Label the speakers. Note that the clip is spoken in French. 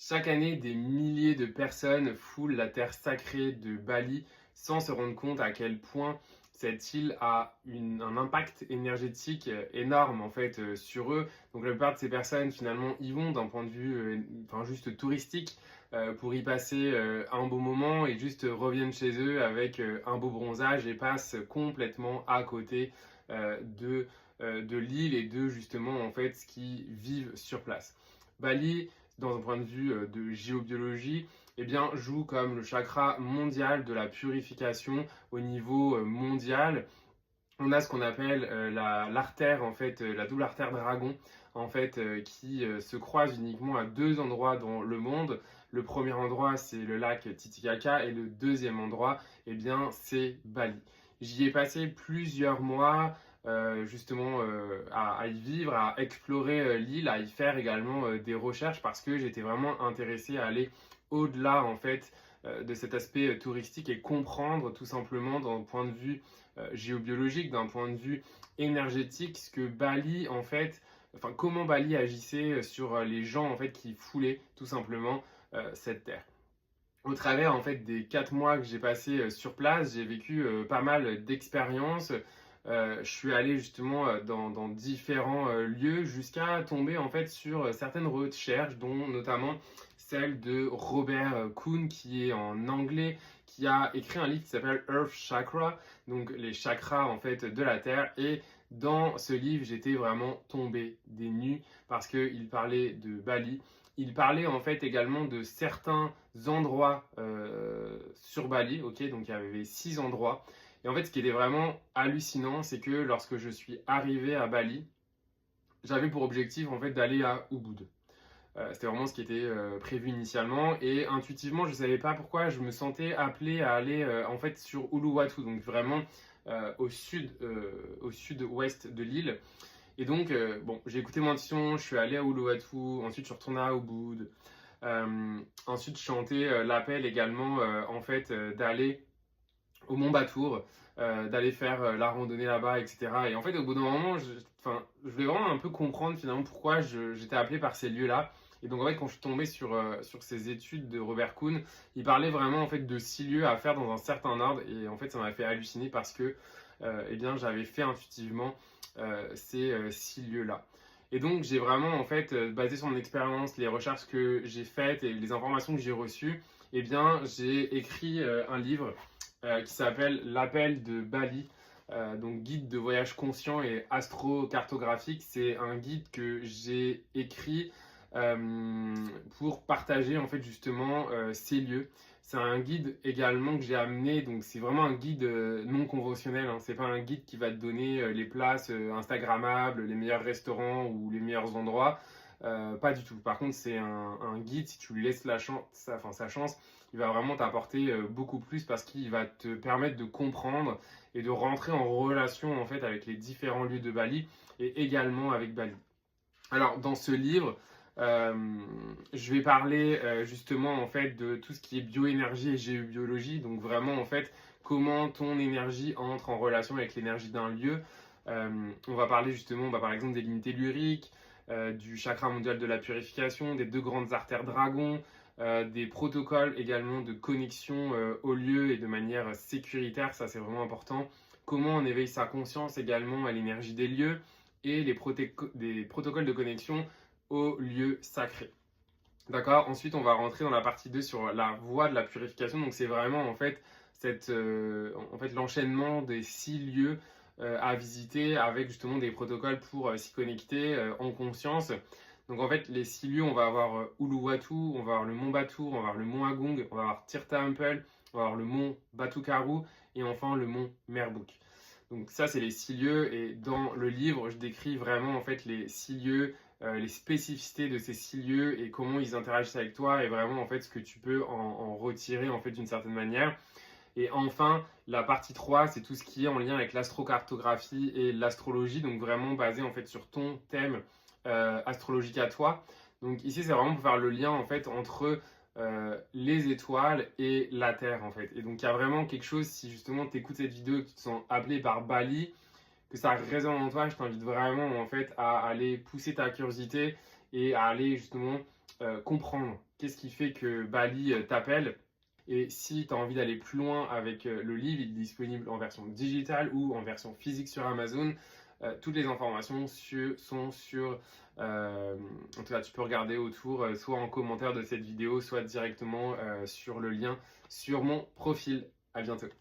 Speaker 1: Chaque année, des milliers de personnes foulent la terre sacrée de Bali sans se rendre compte à quel point cette île a un impact énergétique énorme en fait sur eux. Donc la plupart de ces personnes finalement y vont d'un point de vue juste touristique pour y passer un beau moment et juste reviennent chez eux avec un beau bronzage et passent complètement à côté de l'île et de justement en fait ce qu'ils vivent sur place. Bali, dans un point de vue de géobiologie, eh bien, joue comme le chakra mondial de la purification au niveau mondial. On a ce qu'on appelle l'artère, en fait, la double artère dragon, en fait, qui se croise uniquement à deux endroits dans le monde. Le premier endroit, c'est le lac Titicaca, et le deuxième endroit, eh bien, c'est Bali. J'y ai passé plusieurs mois, justement, à y vivre, à explorer l'île, à y faire également des recherches, parce que j'étais vraiment intéressé à aller au-delà, en fait, de cet aspect touristique et comprendre tout simplement d'un point de vue géobiologique, d'un point de vue énergétique, ce que Bali en fait, enfin comment Bali agissait sur les gens en fait qui foulaient tout simplement cette terre. Au travers en fait des 4 mois que j'ai passé sur place, j'ai vécu pas mal d'expériences. Je suis allé justement dans différents lieux jusqu'à tomber en fait sur certaines recherches, dont notamment celle de Robert Kuhn qui est en anglais, qui a écrit un livre qui s'appelle Earth Chakra, donc les chakras en fait de la Terre. Et dans ce livre, j'étais vraiment tombé des nues parce qu'il parlait de Bali. Il parlait en fait également de certains endroits sur Bali, ok, donc il y avait 6 endroits. Et en fait, ce qui était vraiment hallucinant, c'est que lorsque je suis arrivé à Bali, j'avais pour objectif en fait d'aller à Ubud. C'était vraiment ce qui était prévu initialement et intuitivement, je ne savais pas pourquoi je me sentais appelé à aller en fait sur Uluwatu, donc vraiment au sud-ouest de l'île. Et donc, bon, j'ai écouté mon intuition, je suis allé à Uluwatu, ensuite je suis retourné à Ubud. Ensuite, je chantais l'appel également, en fait, d'aller au Mont Batour, d'aller faire la randonnée là-bas, etc. Et en fait, au bout d'un moment, je voulais vraiment un peu comprendre finalement pourquoi j'étais appelé par ces lieux-là. Et donc, en fait, quand je suis tombé sur ces études de Robert Kuhn, il parlait vraiment en fait de 6 lieux à faire dans un certain ordre. Et en fait, ça m'a fait halluciner parce que eh bien, j'avais fait intuitivement ces 6 lieux-là. Et donc, j'ai vraiment, en fait, basé sur mon expérience, les recherches que j'ai faites et les informations que j'ai reçues, eh bien, j'ai écrit un livre qui s'appelle L'appel de Bali, donc guide de voyage conscient et astrocartographique. C'est un guide que j'ai écrit pour partager, en fait, justement, ces lieux. C'est un guide également que j'ai amené, donc c'est vraiment un guide non conventionnel, hein. C'est pas un guide qui va te donner les places Instagrammables, les meilleurs restaurants ou les meilleurs endroits. Pas du tout. Par contre, c'est un guide, si tu lui laisses sa chance, il va vraiment t'apporter beaucoup plus parce qu'il va te permettre de comprendre et de rentrer en relation en fait avec les différents lieux de Bali et également avec Bali. Alors, dans ce livre, euh, je vais parler justement en fait de tout ce qui est bioénergie et géobiologie, donc vraiment en fait comment ton énergie entre en relation avec l'énergie d'un lieu. On va parler justement par exemple des lignes telluriques, du chakra mondial de la purification, des deux grandes artères dragons, des protocoles également de connexion au lieu et de manière sécuritaire, ça c'est vraiment important. Comment on éveille sa conscience également à l'énergie des lieux et des protocoles de connexion aux lieux sacrés. D'accord. Ensuite, on va rentrer dans la partie 2 sur la voie de la purification. Donc, c'est vraiment en fait, l'enchaînement des 6 lieux à visiter avec justement des protocoles pour s'y connecter en conscience. Donc, en fait, les 6 lieux, on va avoir Uluwatu, on va avoir le mont Batour, on va avoir le mont Agung, on va avoir Tirtha Temple, on va avoir le mont Batukaru et enfin le mont Merbuk. Donc ça, c'est les 6 lieux et dans le livre, je décris vraiment en fait les 6 lieux, les spécificités de ces 6 lieux et comment ils interagissent avec toi et vraiment en fait ce que tu peux en retirer en fait d'une certaine manière. Et enfin, la partie 3, c'est tout ce qui est en lien avec l'astrocartographie et l'astrologie, donc vraiment basé en fait sur ton thème astrologique à toi. Donc ici, c'est vraiment pour faire le lien en fait entre les étoiles et la Terre en fait. Et donc il y a vraiment quelque chose, si justement tu écoutes cette vidéo et que tu te sens appelé par Bali, que ça résonne en toi, je t'invite vraiment en fait à aller pousser ta curiosité et à aller justement comprendre qu'est-ce qui fait que Bali t'appelle. Et si tu as envie d'aller plus loin avec le livre, il est disponible en version digitale ou en version physique sur Amazon. Toutes les informations sont sur... en tout cas, tu peux regarder autour, soit en commentaire de cette vidéo, soit directement sur le lien sur mon profil. À bientôt.